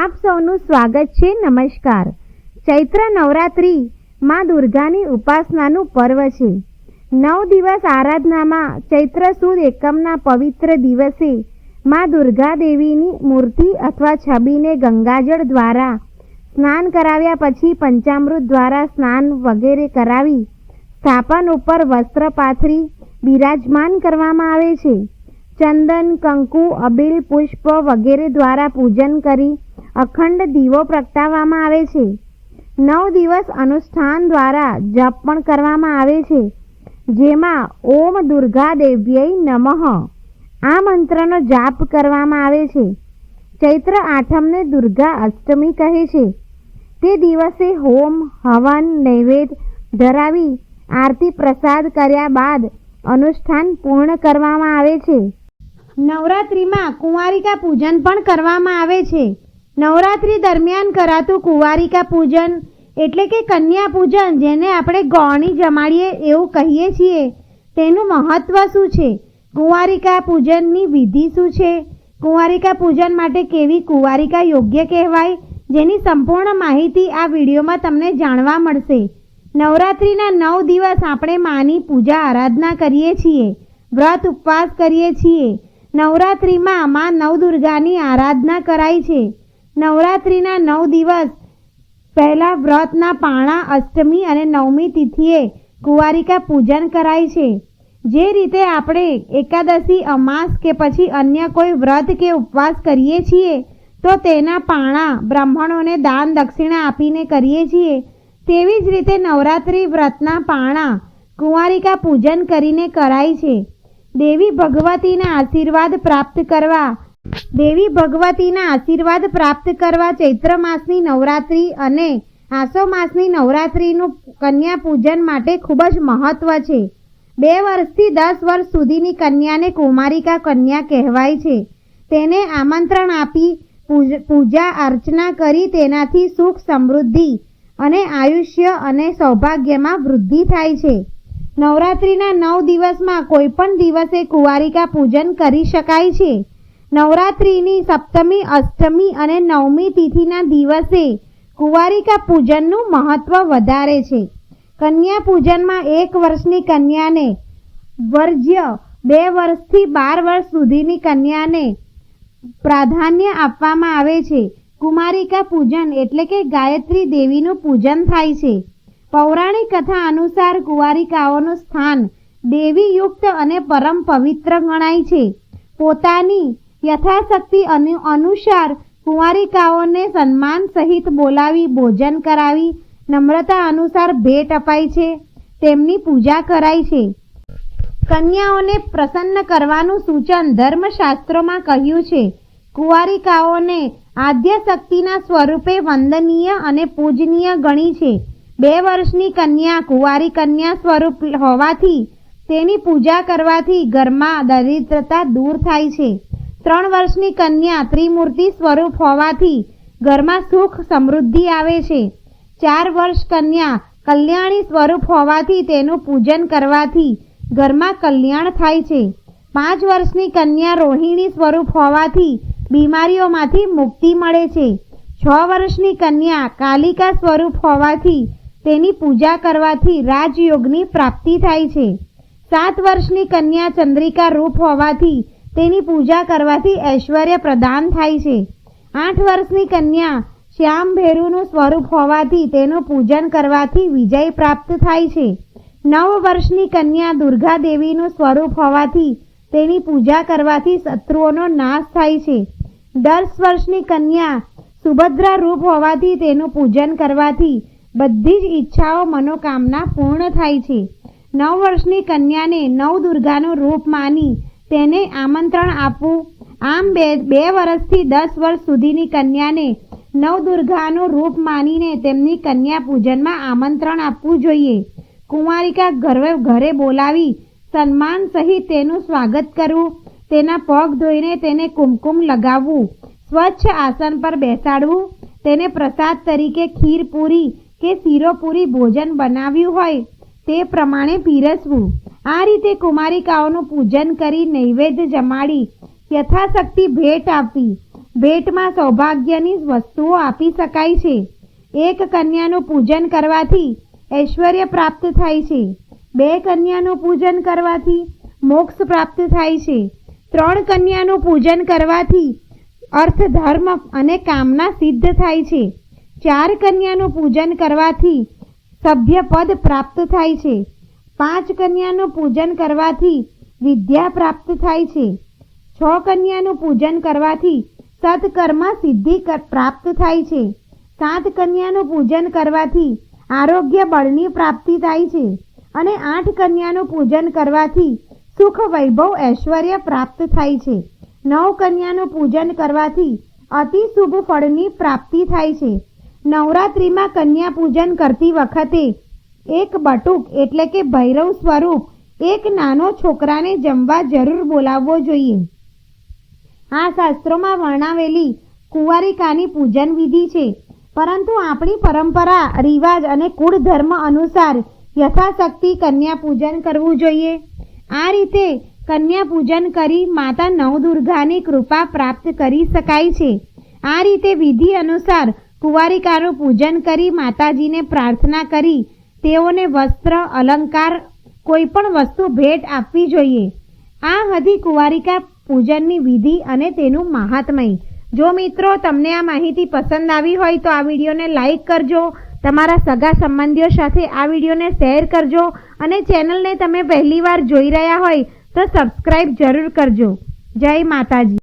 આપ સૌનું સ્વાગત છે. નમસ્કાર. ચૈત્ર નવરાત્રિ માં દુર્ગાની ઉપાસનાનું પર્વ છે. 9 દિવસ આરાધનામાં ચૈત્ર સુદ એકમના પવિત્ર દિવસે માં દુર્ગા દેવીની મૂર્તિ અથવા છબીને ગંગાજળ દ્વારા સ્નાન કરાવ્યા પછી પંચામૃત દ્વારા સ્નાન વગેરે કરાવી સ્થાપન ઉપર વસ્ત્ર પાથરી બિરાજમાન કરવામાં આવે છે. ચંદન, કંકુ, અબીલ, પુષ્પ વગેરે દ્વારા પૂજન કરી અખંડ દીવો પ્રગટાવવામાં આવે છે. 9 દિવસ અનુષ્ઠાન દ્વારા જપ પણ કરવામાં આવે છે, જેમાં ઓમ દુર્ગા દેવ્યૈ નમઃ આ મંત્રનો જાપ કરવામાં આવે છે. ચૈત્ર આઠમને દુર્ગા અષ્ટમી કહે છે. તે દિવસે હોમ, હવન, નૈવેદ્ય ધરાવી આરતી પ્રસાદ કર્યા બાદ અનુષ્ઠાન પૂર્ણ કરવામાં આવે છે. નવરાત્રિમાં કુંવારિકા પૂજન પણ કરવામાં આવે છે. નવરાત્રિ દરમિયાન કરાતું કુંવારિકા પૂજન એટલે કે કન્યા પૂજન, જેને આપણે ગૌણી જમાડીએ એવું કહીએ છીએ, તેનું મહત્વ શું છે? કુંવારિકા પૂજનની વિધિ શું છે? કુંવારિકા પૂજન માટે કેવી કુંવારિકા યોગ્ય કહેવાય, જેની સંપૂર્ણ માહિતી આ વિડીયોમાં તમને જાણવા મળશે. નવરાત્રિના 9 દિવસ આપણે માની પૂજા આરાધના કરીએ છીએ, વ્રત ઉપવાસ કરીએ છીએ. નવરાત્રિમાં માં નવદુર્ગાની આરાધના કરાય છે. નવરાત્રિના 9 દિવસ પહેલા વ્રતના પાણા, અષ્ટમી અને નવમી તિથિએ કુંવારિકા પૂજન કરાય છે. જે રીતે આપણે એકાદશી, અમાસ કે પછી અન્ય કોઈ વ્રત કે ઉપવાસ કરીએ છીએ તો તેના પાણા બ્રાહ્મણોને દાન દક્ષિણા આપીને કરીએ છીએ, તેવી જ રીતે નવરાત્રિ વ્રતના પાણા કુંવારિકા પૂજન કરીને કરાય છે. દેવી ભગવતીના આશીર્વાદ પ્રાપ્ત કરવા ચૈત્ર માસની નવરાત્રિ અને આસો માસની નવરાત્રિનું કન્યા પૂજન માટે ખૂબ જ મહત્વ છે. 2 વર્ષથી 10 વર્ષ સુધીની કન્યાને કુમારિકા કન્યા કહેવાય છે. તેને આમંત્રણ આપી પૂજા અર્ચના કરી તેનાથી સુખ, સમૃદ્ધિ અને આયુષ્ય અને સૌભાગ્યમાં વૃદ્ધિ થાય છે. નવરાત્રિના 9 દિવસમાં કોઈ પણ દિવસે કુંવારિકા પૂજન કરી શકાય છે. નવરાત્રિની સપ્તમી, અષ્ટમી અને નવમી તિથિના દિવસે કુંવારિકા પૂજનનું મહત્વ વધારે છે. કન્યા પૂજનમાં 1 વર્ષની કન્યાને વર્જ્ય, 2 વર્ષથી 12 વર્ષ સુધીની કન્યાને પ્રાધાન્ય આપવામાં આવે છે. કુમારિકા પૂજન એટલે કે ગાયત્રી દેવીનું પૂજન થાય છે. પૌરાણિક કથા અનુસાર કુંવારિકાઓનું સ્થાન દેવીયુક્ત અને પરમ પવિત્ર ગણાય છે. પોતાની યથાશક્તિ અનુસાર કુંવારિકાઓને સન્માન સહિત બોલાવી ભોજન કરાવી નમ્રતા અનુસાર ભેટ અપાય છે, તેમની પૂજા કરાય છે. કન્યાઓને પ્રસન્ન કરવાનું સૂચન ધર્મશાસ્ત્રોમાં કહ્યું છે. કુંવારિકાઓને આદ્ય શક્તિના સ્વરૂપે વંદનીય અને પૂજનીય ગણી છે. 2 વર્ષની કન્યા કુંવારી કન્યા સ્વરૂપ હોવાથી તેની પૂજા કરવાથી ઘરમાં દરિદ્રતા દૂર થાય છે. 3 વર્ષની કન્યા ત્રિમૂર્તિ સ્વરૂપ હોવાથી ઘરમાં સુખ, સમૃદ્ધિ આવે છે. 4 વર્ષ કન્યા કલ્યાણી સ્વરૂપ હોવાથી તેનું પૂજન કરવાથી ઘરમાં કલ્યાણ થાય છે. 5 વર્ષની કન્યા રોહિણી સ્વરૂપ હોવાથી બીમારીઓમાંથી મુક્તિ મળે છે. 6 વર્ષની કન્યા કાલિકા સ્વરૂપ હોવાથી તેની પૂજા કરવાથી રાજયોગની પ્રાપ્તિ થાય છે. 7 વર્ષની કન્યા ચંદ્રિકા રૂપ હોવાથી તેની પૂજા કરવાથી ઐશ્વર્ય પ્રદાન થાય છે. 8 વર્ષની કન્યા શ્યામભેરુનું સ્વરૂપ હોવાથી તેનું પૂજન કરવાથી વિજય પ્રાપ્ત થાય છે. 9 વર્ષની કન્યા દુર્ગા દેવીનું સ્વરૂપ હોવાથી તેની પૂજા કરવાથી શત્રુઓનો નાશ થાય છે. 10 વર્ષની કન્યા સુભદ્રા રૂપ હોવાથી તેનું પૂજન કરવાથી બધી જ ઈચ્છાઓ, મનોકામના પૂર્ણ થાય છે. 9 વર્ષની કન્યાને નવદુર્ગાનું રૂપ માની તેને આમંત્રણ આપવું. આમ 2 વર્ષથી 10 વર્ષ સુધીની કન્યાને નવદુર્ગાનું રૂપ માનીને તેમની કન્યા પૂજનમાં આમંત્રણ આપવું જોઈએ. કુંવારિકા ઘરે બોલાવી સન્માન સહિત તેનું સ્વાગત કરવું, તેના પગ ધોઈને તેને કુમકુમ લગાવવું, સ્વચ્છ આસન પર બેસાડવું, તેને પ્રસાદ તરીકે ખીર પૂરી કે શીરો પૂરી ભોજન બનાવ્યું હોય તે પ્રમાણે પીરસવું. આ રીતે કુમારિકાઓનું પૂજન કરી નૈવેદ્ય જમાડી યથાશક્તિ ભેટ આપવી. ભેટમાં સૌભાગ્યની વસ્તુઓ આપી શકાય છે. એક કન્યાનું પૂજન કરવાથી ઐશ્વર્ય પ્રાપ્ત થાય છે. 2 કન્યાનું પૂજન કરવાથી મોક્ષ પ્રાપ્ત થાય છે. 3 કન્યાનું પૂજન કરવાથી અર્થ, ધર્મ અને કામના સિદ્ધ થાય છે. 4 કન્યાનું પૂજન કરવાથી સભ્ય પદ પ્રાપ્ત થાય છે. 5 કન્યાનું પૂજન કરવાથી વિદ્યા પ્રાપ્ત થાય છે. 6 કન્યાનું પૂજન કરવાથી સત્કર્મ સિદ્ધિ પ્રાપ્ત થાય છે. 7 કન્યાનું પૂજન કરવાથી આરોગ્ય બળની પ્રાપ્તિ થાય છે. અને 8 કન્યાનું પૂજન કરવાથી સુખ, વૈભવ, ઐશ્વર્ય પ્રાપ્ત થાય છે. 9 કન્યાનું પૂજન કરવાથી અતિ શુભ ફળની પ્રાપ્તિ થાય છે. નવરાત્રિમાં કન્યા પૂજન કરતી વખતે એક બટુક એટલે કે ભૈરવ સ્વરૂપ એક નાનો છોકરાને જમવા જરૂર બોલાવવો જોઈએ. આ શાસ્ત્રોમાં વર્ણવેલી કુંવારિકાની પૂજન વિધિ છે, પરંતુ આપણી પરંપરા, રિવાજ અને કુળ ધર્મ અનુસાર યથાશક્તિ કન્યા પૂજન કરવું જોઈએ. આ રીતે કન્યા પૂજન કરી માતા નવદુર્ગાની કૃપા પ્રાપ્ત કરી શકાય છે. આ રીતે વિધિ અનુસાર કુંવારિકાનું પૂજન કરી માતાજીને પ્રાર્થના કરી તેઓને વસ્ત્ર, અલંકાર, કોઈ પણ વસ્તુ ભેટ આપવી જોઈએ. આ હતી કુંવારિકા પૂજનની વિધિ અને તેનું મહાત્મય. જો મિત્રો તમને આ માહિતી પસંદ આવી હોય તો આ વિડીયોને લાઈક કરજો, તમારા સગા સંબંધીઓ સાથે આ વિડીયોને શેર કરજો અને ચેનલને તમે પહેલીવાર જોઈ રહ્યા હોય તો સબસ્ક્રાઈબ જરૂર કરજો. જય માતાજી.